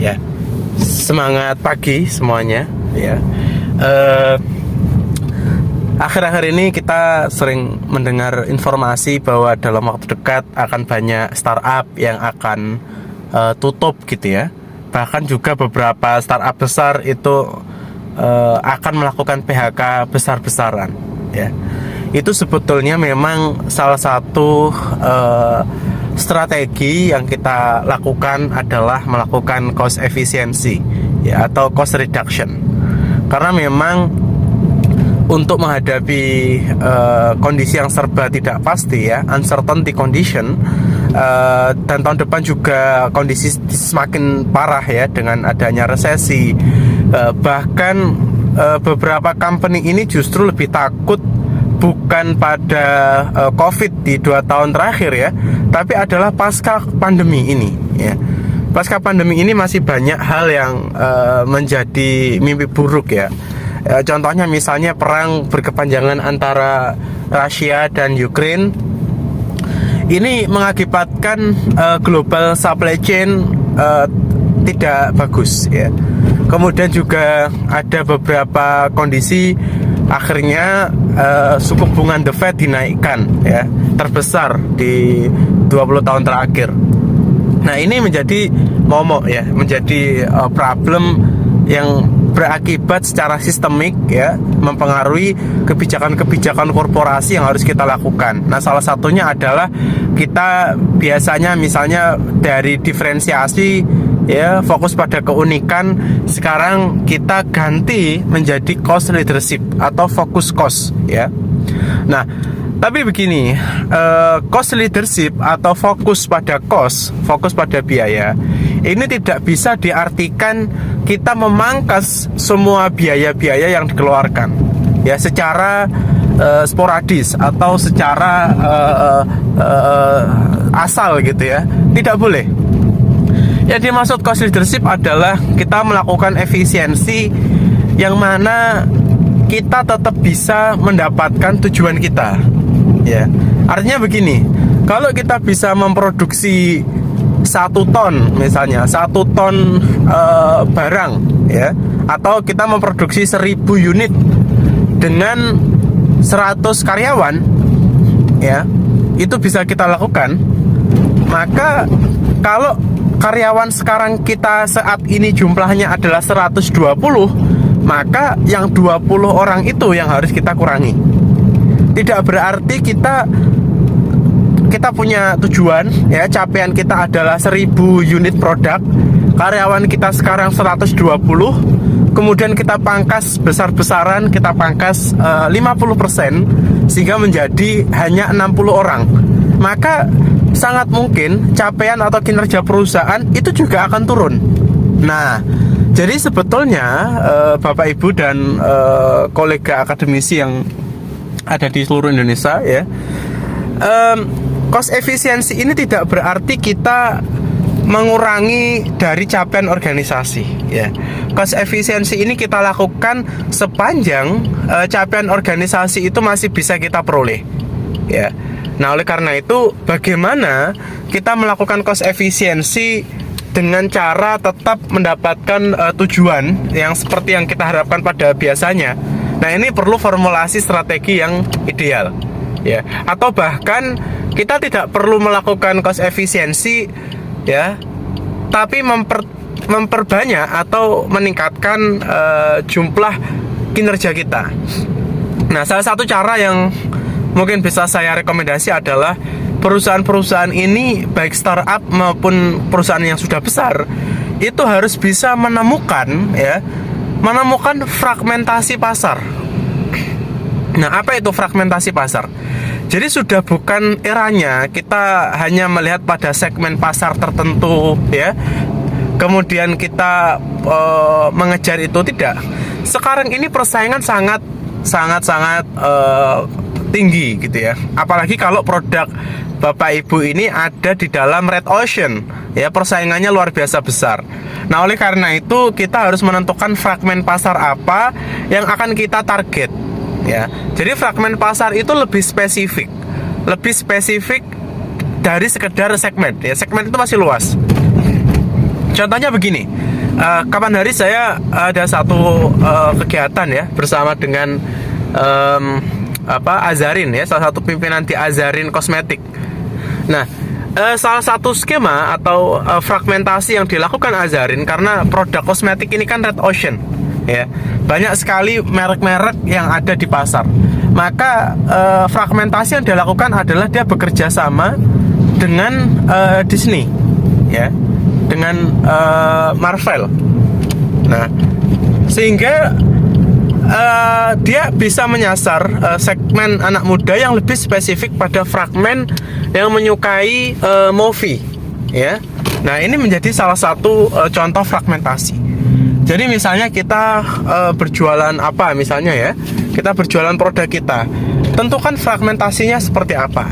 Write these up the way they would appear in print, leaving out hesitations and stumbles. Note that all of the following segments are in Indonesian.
ya. Semangat pagi semuanya ya. Akhir-akhir ini kita sering mendengar informasi bahwa dalam waktu dekat akan banyak startup yang akan tutup gitu ya. Bahkan juga beberapa startup besar itu akan melakukan PHK besar-besaran ya. Itu sebetulnya memang salah satu strategi yang kita lakukan adalah melakukan cost efficiency ya, atau cost reduction. Karena memang untuk menghadapi kondisi yang serba tidak pasti ya, uncertainty condition, dan tahun depan juga kondisi semakin parah ya dengan adanya resesi. Bahkan beberapa company ini justru lebih takut bukan pada COVID di 2 tahun terakhir ya, tapi adalah pasca pandemi ini ya. Pasca pandemi ini masih banyak hal yang menjadi mimpi buruk ya. Contohnya misalnya perang berkepanjangan antara Rusia dan Ukraine. Ini mengakibatkan global supply chain tidak bagus ya. Kemudian juga ada beberapa kondisi akhirnya suku bunga The Fed dinaikkan ya, terbesar di 20 tahun terakhir. Nah, ini menjadi momok ya, menjadi problem yang berakibat secara sistemik ya, mempengaruhi kebijakan-kebijakan korporasi yang harus kita lakukan. Nah, salah satunya adalah kita biasanya misalnya dari diferensiasi ya, fokus pada keunikan, sekarang kita ganti menjadi cost leadership atau fokus cost ya. Nah, tapi begini, cost leadership atau fokus pada cost, fokus pada biaya, ini tidak bisa diartikan kita memangkas semua biaya-biaya yang dikeluarkan ya secara sporadis atau secara asal gitu ya. Tidak boleh. Yang dimaksud cost leadership adalah kita melakukan efisiensi yang mana kita tetap bisa mendapatkan tujuan kita ya. Artinya begini, kalau kita bisa memproduksi 1 ton misalnya, 1 ton barang ya, atau kita memproduksi 1000 unit dengan 100 karyawan ya, itu bisa kita lakukan. Maka kalau karyawan sekarang kita saat ini jumlahnya adalah 120, maka yang 20 orang itu yang harus kita kurangi. Tidak berarti kita punya tujuan ya, capaian kita adalah 1000 unit produk, karyawan kita sekarang 120, kemudian kita pangkas besar-besaran, kita pangkas 50% sehingga menjadi hanya 60 orang. Maka sangat mungkin capaian atau kinerja perusahaan itu juga akan turun. Nah, jadi sebetulnya Bapak Ibu dan kolega akademisi yang ada di seluruh Indonesia ya, cost efisiensi ini tidak berarti kita mengurangi dari capaian organisasi ya. Cost efisiensi ini kita lakukan sepanjang capaian organisasi itu masih bisa kita peroleh ya. Nah, oleh karena itu bagaimana kita melakukan cost efisiensi dengan cara tetap mendapatkan tujuan yang seperti yang kita harapkan pada biasanya. Nah, ini perlu formulasi strategi yang ideal ya. Atau bahkan kita tidak perlu melakukan cost efisiensi ya, tapi memperbanyak atau meningkatkan jumlah kinerja kita. Nah, salah satu cara yang mungkin bisa saya rekomendasi adalah perusahaan-perusahaan ini, baik startup maupun perusahaan yang sudah besar, itu harus bisa menemukan fragmentasi pasar. Nah, apa itu fragmentasi pasar? Jadi sudah bukan eranya kita hanya melihat pada segmen pasar tertentu ya, kemudian kita mengejar itu, tidak. Sekarang ini persaingan sangat tinggi gitu ya. Apalagi kalau produk Bapak Ibu ini ada di dalam red ocean ya, persaingannya luar biasa besar. Nah, oleh karena itu kita harus menentukan fragmen pasar apa yang akan kita target ya. Jadi fragmen pasar itu lebih spesifik dari sekedar segmen ya. Segmen itu masih luas. Contohnya begini, kapan hari saya ada satu kegiatan ya bersama dengan Azarin ya, salah satu pimpinan di Azarin Kosmetik. Nah, salah satu skema atau fragmentasi yang dilakukan Azarin, karena produk kosmetik ini kan red ocean ya, banyak sekali merek-merek yang ada di pasar. Maka fragmentasi yang dilakukan adalah dia bekerja sama dengan Disney ya, dengan Marvel. Nah, sehingga dia bisa menyasar segmen anak muda yang lebih spesifik pada fragmen yang menyukai movie ya. Nah, ini menjadi salah satu contoh fragmentasi. Jadi misalnya kita berjualan apa misalnya ya, kita berjualan produk kita, tentukan fragmentasinya seperti apa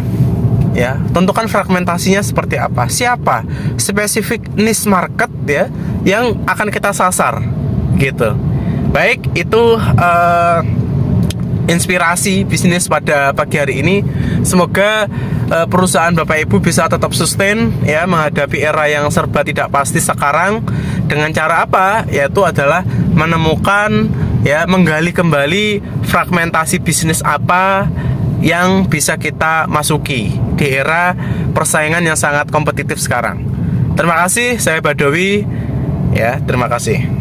ya, tentukan fragmentasinya seperti apa, siapa spesifik niche market ya yang akan kita sasar gitu. Baik, itu inspirasi bisnis pada pagi hari ini. Semoga perusahaan Bapak Ibu bisa tetap sustain ya, menghadapi era yang serba tidak pasti sekarang. Dengan cara apa? Yaitu adalah menemukan ya, menggali kembali fragmentasi bisnis apa yang bisa kita masuki di era persaingan yang sangat kompetitif sekarang. Terima kasih, saya Badawi ya, terima kasih.